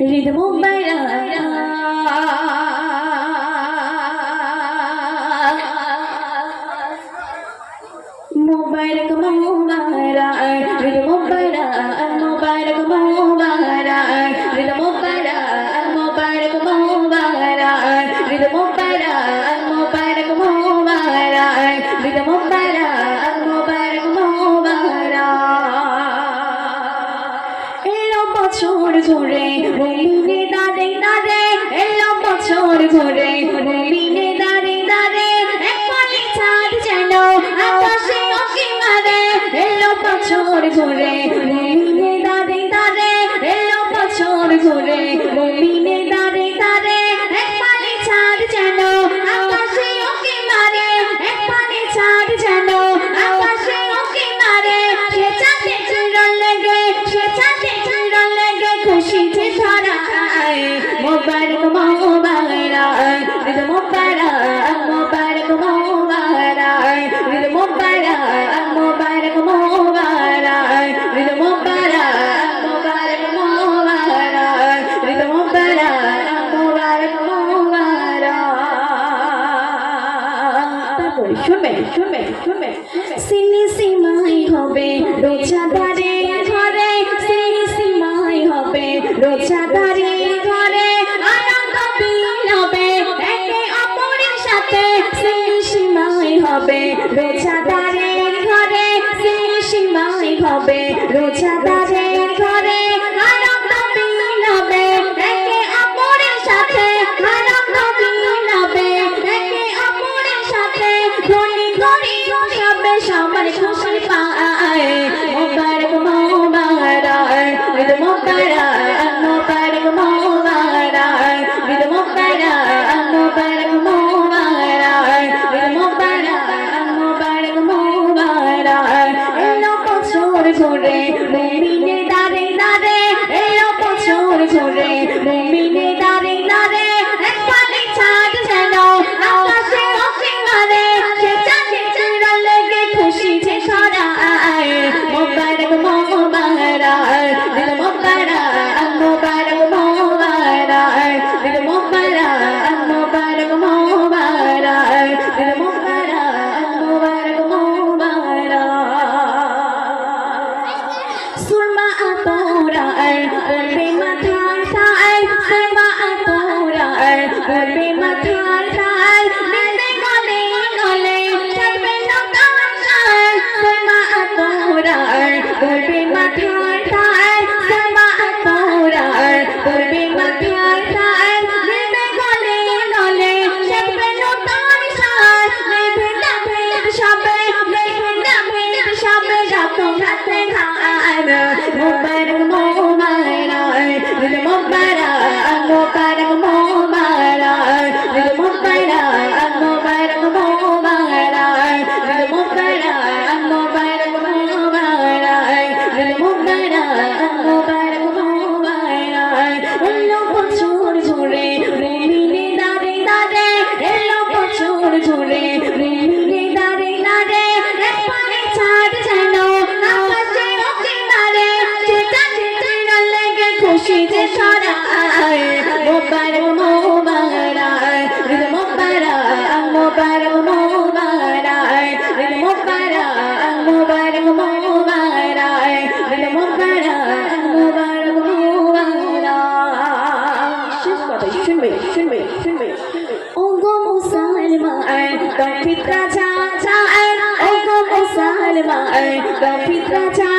রিদ মুবাইরা মুবারক মুবারা রিদ মুবাইরা মুবারক মুবারা রিদ মুবাইরা মুবারক মুবারা রিদ মুবাইরা মুবারক মুবারা রিদ মুবাইরা মুবারক মুবারা এলো বছর ধরে রঙিনে দাঁড়ে দাঁড়ে এলো বছর ধরে রঙিনে দাঁড়ে দাঁড়ে এক পালি চাঁদ যেন আকাশে উঁকি মারে এলো বছর ধরে রঙিনে দাঁড়ে দাঁড়ে এলো বছর ধরে রঙিনে দাঁড়ে দাঁড়ে এক পালি চাঁদ যেন আকাশে উঁকি মারে এক পালি চাঁদ যেন আকাশে উঁকি মারে সে চাঁদে চিরল লেগে সে চাঁদে চিরল লেগে খুশিতে ছড়ায় মুবারক মুবারা রিদ মুবারা মুবারক মুবারা রিদ মুবারা মুবারক মুবারা রিদ মুবারা মুবারক মুবারা রিদ মুবারা মুবারক মুবারা তারপরে শুনবে সিনি সিমাই হবে রোজাদারে ঘরে সিনি সিমাই হবে রোজাদারে ঘরে আনন্দ মিলবে একে অপরের সাথে সিনি সিমাই হবে রোজাদারে ঘরে সিনি সিমাই হবে রোজাদারে ঘরে আনন্দ মিলবে একে অপরের সাথে আনন্দ মিলবে একে অপরের সাথে ধনী গরিব সবে সবার খুশি পায় মুবারক মুবারা রিদ মুবারা মুবারক মুবারা রিদ মুবারা মুবারক মুবারা রিদ মুবারা মুবারক মুবারা এলো বছর ধরে মুমিনে দাঁড়ে দাঁড়ে এলো বছর ধরে মুমিনে দাঁড়ে দাঁড়ে এক পালি চাঁদ যেন আকাশে উঁকি মারে সে চাঁদে চিরল লেগে খুশিতে ছড়ায় মুবারক মুবারা রিদ মুবারা মুবারক মুবারা রিদ মুবারা মুবারক মুবারা রিদ মুবারা মুবারক মুবারা সুরমা আতরার পড়বে মাথার তাল সুরমা আতরার পড়বে মাথার তাল দিবে গলে গলে ছাড়বে নৌকার শাল সুরমা আতরার পড়বে মাথার তাল সুরমা আতরার পড়বে মাথার তাল দিবে গলে গলে ছাড়বে নৌকার শাল নেবে যাবে সবে নেবে যাবে সবে যখন হাতে খায় মুবারক মুবারা রিদ মুবারা মুবারক মুবারা রিদ মুবারা মুবারক মুবারা রিদ মুবারা মুবারক মুবারা রিদ মুবারা মুবারক মুবারা এলো বছর ধরে মুমিনে দাঁড়ে দাঁড়ে এলো বছর ধরে মুমিনে দাঁড়ে দাঁড়ে এক পালি চাঁদ যেন আকাশে উঁকি মারে সে চাঁদে চিরল লেগে খুশিতে ছড়ায় মুবারক মুবারা রিদ মুবারা মুবারক মুবারা রিদ মুবারা মুবারক মুবারা রিদ মুবারা মুবারক মুবারা শেষ কথা শুনবে ও গো মুসলমান তৌফিকরা যা যায় ও গো মুসলমান তৌফিকরা যা